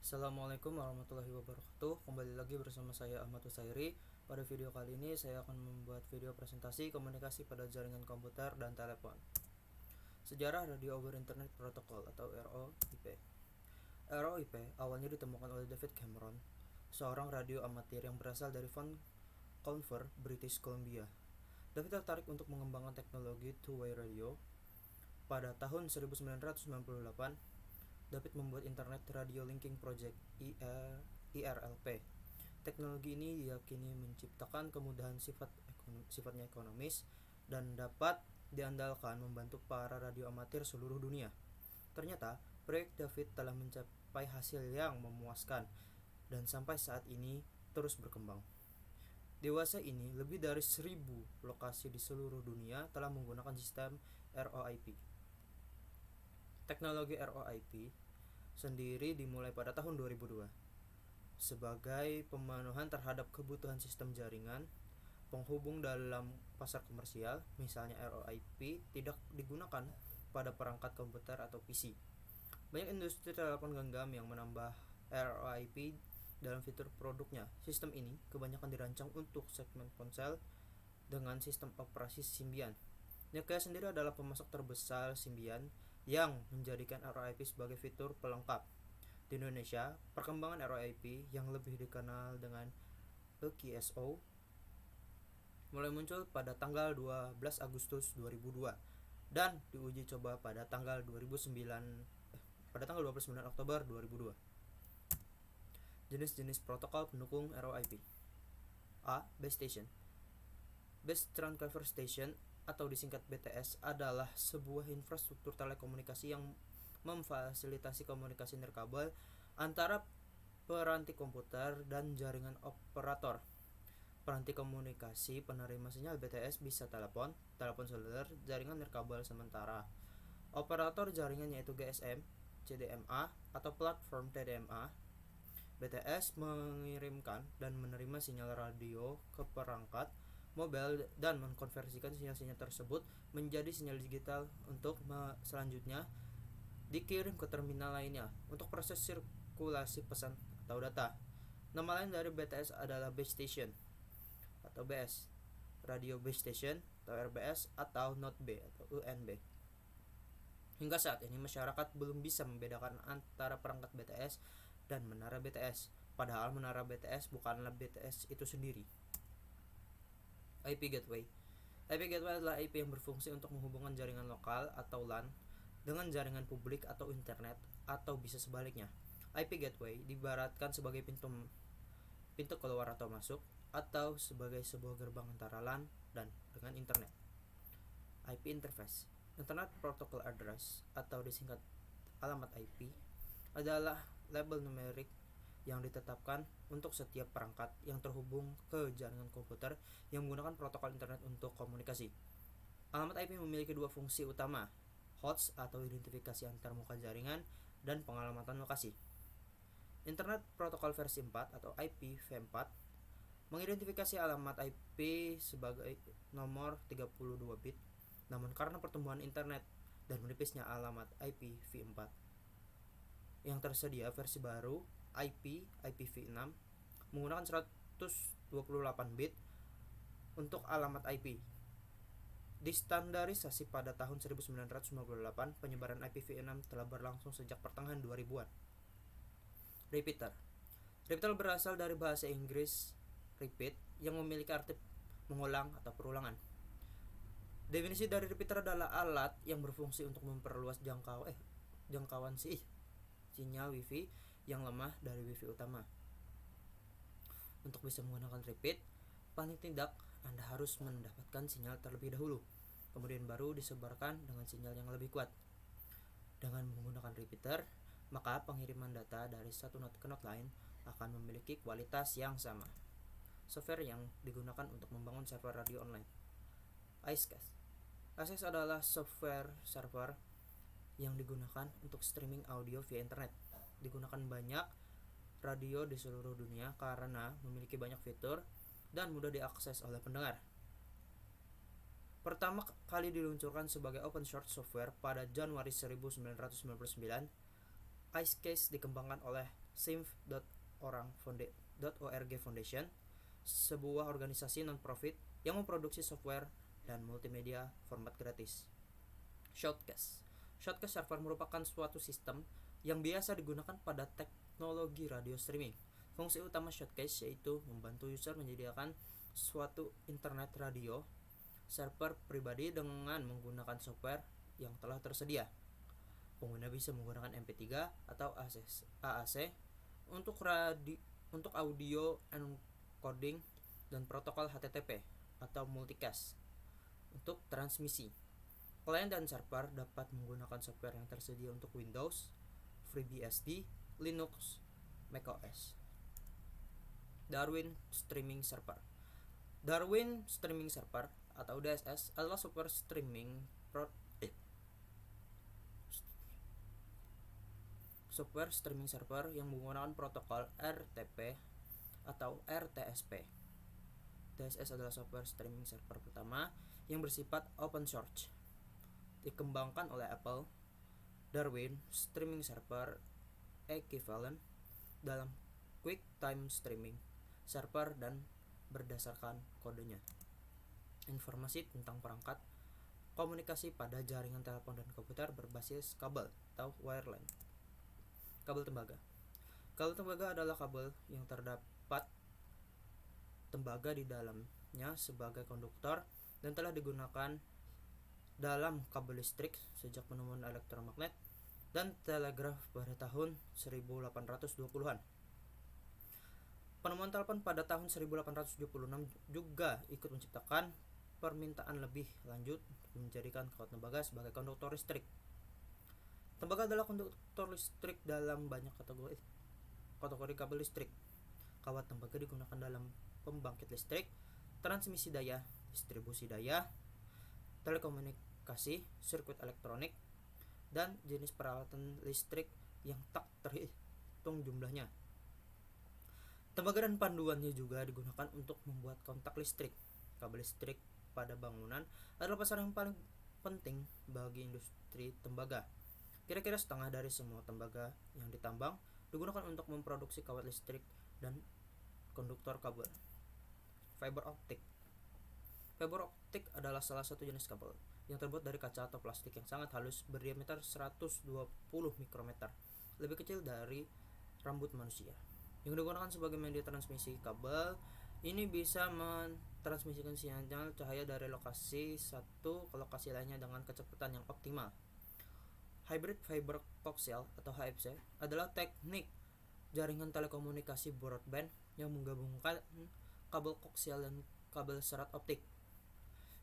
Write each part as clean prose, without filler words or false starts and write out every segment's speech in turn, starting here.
Assalamualaikum warahmatullahi wabarakatuh. Kembali lagi bersama saya Ahmad Husairi. Pada video kali ini saya akan membuat video presentasi komunikasi pada jaringan komputer dan telepon. Sejarah Radio over Internet Protocol atau ROIP. ROIP awalnya ditemukan oleh David Cameron, seorang radio amatir yang berasal dari Vancouver, British Columbia. David tertarik untuk mengembangkan teknologi two-way radio. Pada tahun 1998, David membuat Internet Radio Linking Project IRLP. Teknologi ini diyakini menciptakan kemudahan sifatnya ekonomis dan dapat diandalkan membantu para radio amatir seluruh dunia. Ternyata, proyek David telah mencapai hasil yang memuaskan dan sampai saat ini terus berkembang. Dewasa ini, lebih dari 1.000 lokasi di seluruh dunia telah menggunakan sistem ROIP. Teknologi ROIP sendiri dimulai pada tahun 2002 sebagai pemenuhan terhadap kebutuhan sistem jaringan penghubung dalam pasar komersial. Misalnya ROIP tidak digunakan pada perangkat komputer atau PC. Banyak industri telepon genggam yang menambah ROIP dalam fitur produknya. Sistem ini kebanyakan dirancang untuk segmen ponsel dengan sistem operasi Symbian. Nokia sendiri adalah pemasok terbesar Symbian yang menjadikan ROIP sebagai fitur pelengkap. Di Indonesia, perkembangan ROIP yang lebih dikenal dengan EQSO mulai muncul pada tanggal 12 Agustus 2002 dan diuji coba pada tanggal 29 Oktober 2002. Jenis-jenis protokol pendukung ROIP. A. Base Station. Base Transceiver Station atau disingkat BTS adalah sebuah infrastruktur telekomunikasi yang memfasilitasi komunikasi nirkabel antara peranti komputer dan jaringan operator. Peranti komunikasi penerima sinyal BTS bisa telepon seluler, jaringan nirkabel sementara. Operator jaringan yaitu GSM, CDMA atau platform TDMA. BTS mengirimkan dan menerima sinyal radio ke perangkat mobile dan mengkonversikan sinyal-sinyal tersebut menjadi sinyal digital untuk selanjutnya dikirim ke terminal lainnya untuk proses sirkulasi pesan atau data. Nama lain dari BTS adalah Base Station atau BS, Radio Base Station atau RBS atau Node B atau UNB. Hingga saat ini masyarakat belum bisa membedakan antara perangkat BTS dan menara BTS, padahal menara BTS bukanlah BTS itu sendiri. IP Gateway. IP Gateway adalah IP yang berfungsi untuk menghubungkan jaringan lokal atau LAN dengan jaringan publik atau internet, atau bisa sebaliknya. IP Gateway diibaratkan sebagai pintu keluar atau masuk, atau sebagai sebuah gerbang antara LAN dan dengan internet. IP Interface. Internet Protocol Address atau disingkat alamat IP adalah label numerik yang ditetapkan untuk setiap perangkat yang terhubung ke jaringan komputer yang menggunakan protokol internet untuk komunikasi. Alamat IP memiliki dua fungsi utama, host atau identifikasi antarmuka jaringan dan pengalamatan lokasi. Internet Protokol versi 4 atau IPv4 mengidentifikasi alamat IP sebagai nomor 32 bit, namun karena pertumbuhan internet dan menipisnya alamat IPv4 yang tersedia versi baru IPv6 menggunakan 128 bit untuk alamat IP. Distandarisasi pada tahun 1998, penyebaran IPv6 telah berlangsung sejak pertengahan 2000-an. Repeater. Repeater berasal dari bahasa Inggris repeat yang memiliki arti mengulang atau perulangan. Definisi dari repeater adalah alat yang berfungsi untuk memperluas jangkauan sinyal Wi-Fi yang lemah dari Wi-Fi utama. Untuk bisa menggunakan repeat, paling tidak Anda harus mendapatkan sinyal terlebih dahulu, kemudian baru disebarkan dengan sinyal yang lebih kuat. Dengan menggunakan repeater, maka pengiriman data dari satu node ke node lain akan memiliki kualitas yang sama. Software yang digunakan untuk membangun server radio online. Icecast. Icecast adalah software server yang digunakan untuk streaming audio via internet. Digunakan banyak radio di seluruh dunia karena memiliki banyak fitur dan mudah diakses oleh pendengar. Pertama kali diluncurkan sebagai open source software pada Januari 1999, Icecast dikembangkan oleh SIMF.org Foundation, sebuah organisasi non-profit yang memproduksi software dan multimedia format gratis. Shoutcast server merupakan suatu sistem yang biasa digunakan pada teknologi radio streaming. Fungsi utama Shoutcast yaitu membantu user menyediakan suatu internet radio server pribadi dengan menggunakan software yang telah tersedia. Pengguna bisa menggunakan MP3 atau AAC untuk audio encoding dan protokol HTTP atau multicast untuk transmisi. Klien dan server dapat menggunakan software yang tersedia untuk Windows, FreeBSD, Linux, macOS. Darwin Streaming Server atau DSS adalah software streaming server yang menggunakan protokol RTP atau RTSP. DSS adalah software streaming server pertama yang bersifat open source. Dikembangkan oleh Apple. Darwin Streaming Server equivalent dalam QuickTime Streaming Server dan berdasarkan kodenya. Informasi tentang perangkat komunikasi pada jaringan telepon dan komputer berbasis kabel atau wireline. Kabel tembaga. Kabel tembaga adalah kabel yang terdapat tembaga di dalamnya sebagai konduktor dan telah digunakan dalam kabel listrik sejak penemuan elektromagnet dan telegraf pada tahun 1820-an. Penemuan telepon pada tahun 1876 juga ikut menciptakan permintaan lebih lanjut menjadikan kawat tembaga sebagai konduktor listrik. Tembaga adalah konduktor listrik dalam banyak kategori kabel listrik. Kawat tembaga digunakan dalam pembangkit listrik, transmisi daya, distribusi daya, telekomunikasi, sirkuit elektronik, dan jenis peralatan listrik yang tak terhitung jumlahnya. Tembaga dan panduannya juga digunakan untuk membuat kontak listrik. Kabel listrik pada bangunan adalah pasar yang paling penting bagi industri tembaga. Kira-kira setengah dari semua tembaga yang ditambang digunakan untuk memproduksi kawat listrik dan konduktor kabel. Fiber optik adalah salah satu jenis kabel yang terbuat dari kaca atau plastik yang sangat halus berdiameter 120 mikrometer, lebih kecil dari rambut manusia, yang digunakan sebagai media transmisi. Kabel ini bisa mentransmisikan sinyal cahaya dari lokasi satu ke lokasi lainnya dengan kecepatan yang optimal. Hybrid fiber coaxial atau HFC adalah teknik jaringan telekomunikasi broadband yang menggabungkan kabel koaksial dan kabel serat optik.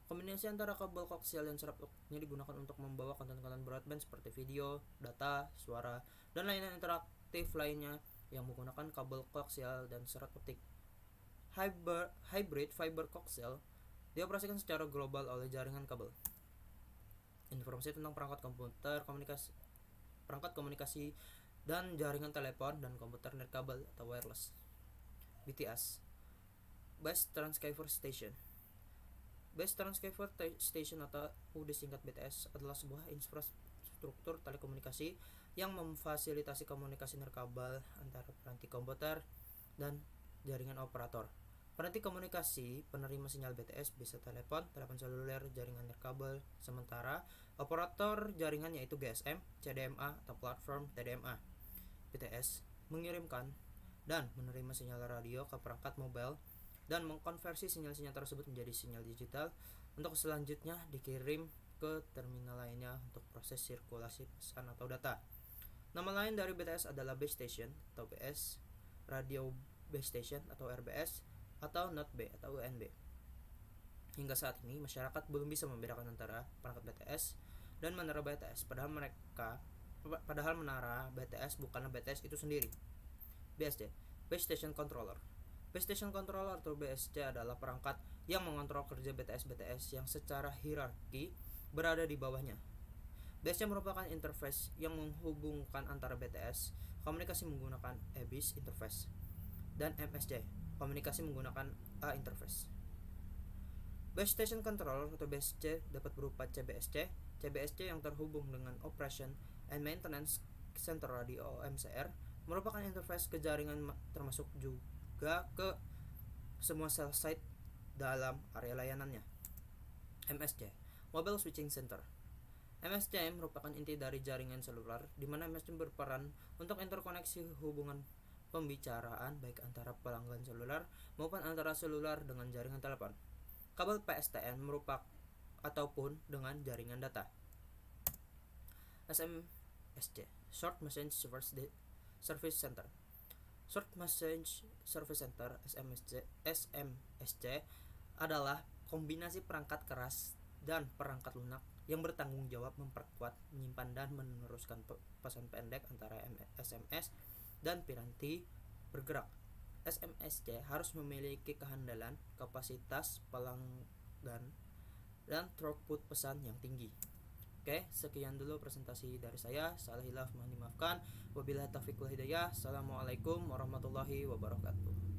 Kombinasi antara kabel koaksial dan serat optiknya digunakan untuk membawa konten-konten broadband seperti video, data, suara, dan layanan interaktif lainnya yang menggunakan kabel koaksial dan serat optik. Hybrid fiber coaxial dioperasikan secara global oleh jaringan kabel. Informasi tentang perangkat komunikasi dan jaringan telepon dan komputer nirkabel atau wireless. BTS, Base Transceiver Station. Base Transceiver Station atau disingkat BTS adalah sebuah infrastruktur telekomunikasi yang memfasilitasi komunikasi nirkabel antara peranti komputer dan jaringan operator. Peranti komunikasi penerima sinyal BTS bisa telepon seluler, jaringan nirkabel, sementara operator jaringan yaitu GSM, CDMA atau platform TDMA. BTS mengirimkan dan menerima sinyal radio ke perangkat mobile dan mengkonversi sinyal-sinyal tersebut menjadi sinyal digital untuk selanjutnya dikirim ke terminal lainnya untuk proses sirkulasi pesan atau data. Nama lain dari BTS adalah Base Station atau BS, Radio Base Station atau RBS, atau Not B atau UNB. Hingga saat ini masyarakat belum bisa membedakan antara perangkat BTS dan menara BTS, padahal menara BTS bukanlah BTS itu sendiri. BSC, Base Station Controller. Base Station Controller atau BSC adalah perangkat yang mengontrol kerja BTS yang secara hierarki berada di bawahnya. BSC merupakan interface yang menghubungkan antara BTS, komunikasi menggunakan EBIS interface, dan MSC, komunikasi menggunakan A interface. Base Station Controller atau BSC dapat berupa CBSC yang terhubung dengan Operation and Maintenance Center Radio OMCR merupakan interface ke jaringan termasuk juga ke semua cell site dalam area layanannya. MSC, Mobile Switching Center. MSC merupakan inti dari jaringan seluler, di mana MSC berperan untuk interkoneksi hubungan pembicaraan baik antara pelanggan seluler maupun antara seluler dengan jaringan telepon. Kabel PSTN merupakan ataupun dengan jaringan data. SMSC, Short Message Service Center. Short Message Service Center SMSC adalah kombinasi perangkat keras dan perangkat lunak yang bertanggung jawab memperkuat, menyimpan dan meneruskan pesan pendek antara SMS dan piranti bergerak. SMSC harus memiliki kehandalan, kapasitas pelanggan, dan throughput pesan yang tinggi. Oke, sekian dulu presentasi dari saya. Salah hilaf mohon dimaafkan. Wabillahi taufiq wal hidayah. Assalamualaikum warahmatullahi wabarakatuh.